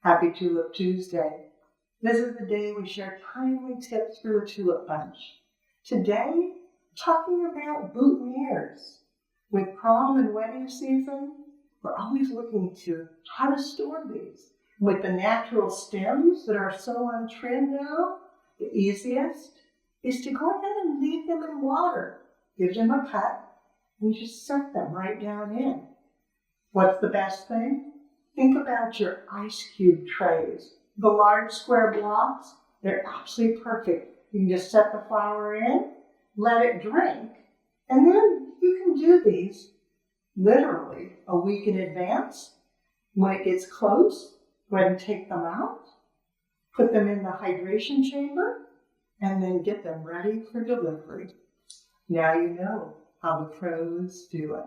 Happy Tulip Tuesday. This is the day we share timely tips for the tulip bunch. Today, talking about boutonnieres. With prom and wedding season, we're always looking to how to store these. With the natural stems that are so on trend now, the easiest is to go ahead and leave them in water. Give them a cut and just set them right down in. What's the best thing? Think about your ice cube trays. The large square blocks, they're absolutely perfect. You can just set the flower in, let it drink, and then you can do these literally a week in advance. When it gets close, go ahead and take them out, put them in the hydration chamber, and then get them ready for delivery. Now you know how the pros do it.